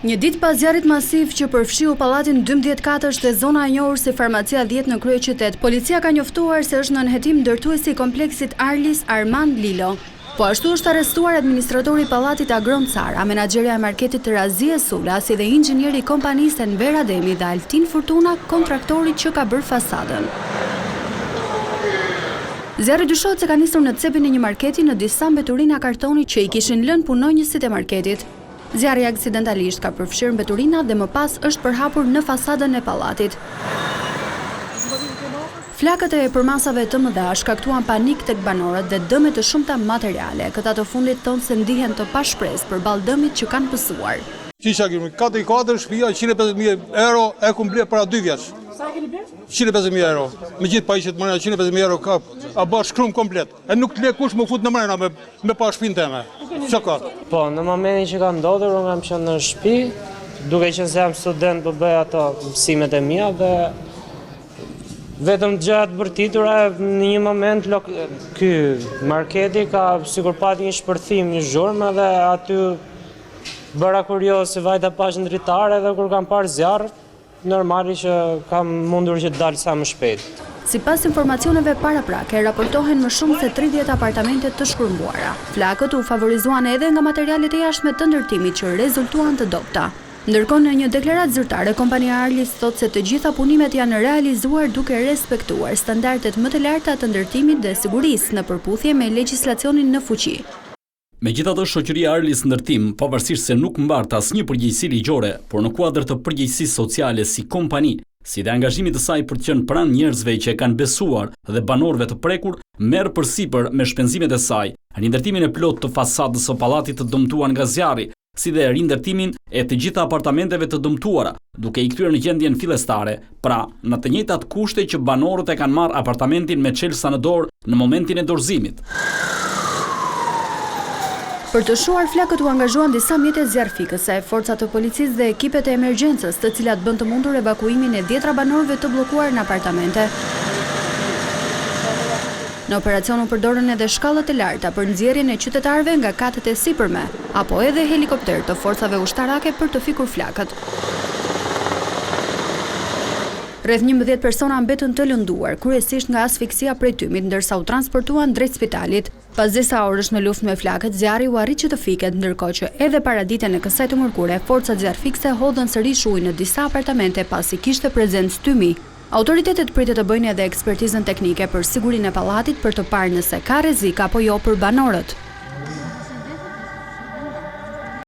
Një ditë pas zjarrit masiv që përfshiu pallatin 12 katësh dhe zona e njohur si Farmacia 10 në kryeqytet, policia ka njoftuar se është në nënhetim ndërtuesi i kompleksit Arlis Armand Lilo. Po ashtu është arrestuar administratori i pallatit Agron Cara, menaxherja e marketit të Razie Sula, si dhe inxhinieri i kompanisë Enver Ademi dhe Altin Fortuna, kontraktori që ka bërë fasadën. Zjarri dyshohet se ka nisur në cepin e një marketi në disa mbeturina kartoni që i kishin lënë punonjësit e marketit. Zjarri aksidentalisht ka përfshirë mbeturinat dhe më pas është përhapur në fasadën e pallatit. Flakët e përmasave të mëdha shkaktuan panik tek banorët dhe dëme të shumta materiale. Këta të fundit thonë se ndihen të pashpresë përballë dëmit që kanë pësuar. Kisha kemi 4 shtëpia, 150.000 euro e kum bler para 2 vjeç. Sa keni bler? 150.000 euro. Me gjithë pajisjet të mëna 150.000 euro ka a bash shkrum komplet. E nuk le kush më fut në mrena me pa shtëpinë time. Çka ka? Po, në momentin që ka ndodhur, unë kam qenë në shtëpi, duke qenë se jam student, po bëj ato mësimet e mia dhe vetëm gjatë bërtitura në një moment ky marketi ka sikur pati një shpërthim, një zhurmë dhe aty bëra kurioz se vajta pashë ndritare dhe kur kam parë zjarr, normali që kam mundur që të dalë sa më shpejt. Sipas informacioneve paraprake, raportohen më shumë se 30 apartamente të shkrumbuara. Flakët u favorizuan edhe nga materialet e jashtme të ndërtimit që rezultuan të dobta. Ndërkohë në një deklaratë zyrtare, kompania Arlis thotë se të gjitha punimet janë realizuar duke respektuar standardet më të larta të ndërtimit dhe sigurisë në përputhje me legjislacionin në fuqi. Megjithatë, shoqëria Arlis Ndërtim, pavarësisht se nuk mbart asnjë përgjegjësi ligjore, por në kuadër të përgjegjësisë sociale si kompani, si dhe angazhimit të saj për të qenë pranë njerëzve që e kanë besuar dhe banorëve të prekur, merr përsipër me shpenzimet e saj, rindërtimin e plot të fasadës së pallatit të dëmtuar nga zjarri, si dhe rindërtimin e të gjitha apartamenteve të dëmtuara, duke i kthyer në gjendjen fillestare, pra në të njëjtat kushte që banorët e kanë marrë apartamentin me çelësa në dorë në momentin e dorëzimit. Për të shuar flakët u angazhuan disa mjete zjarrfikëse, forcat të policisë dhe ekipet e emergjencës, të cilat bën të mundur evakuimin e 10 banorëve të bllokuar në apartamente. Në operacion u përdorën edhe shkallët e larta për nxjerrjen e qytetarëve nga katët e sipërme, apo edhe helikopter të forcave ushtarake për të fikur flakët. Rreth 11 persona mbetën të lënduar, kryesisht nga asfiksia prej tymit, ndërsa u transportuan drejt spitalit. Pas disa orësh në luftë me flakët, zjarri u arrit që të fiket, ndërkohë që edhe para ditën e kësaj të mërkure, forcat zjarrfikse hodhën sërish ujë në disa apartamente pasi kishte prezencë tymi. Autoritetet pritet të bëjnë edhe ekspertizën teknike për sigurinë e pallatit për të parë nëse ka rrezik apo jo për banorët.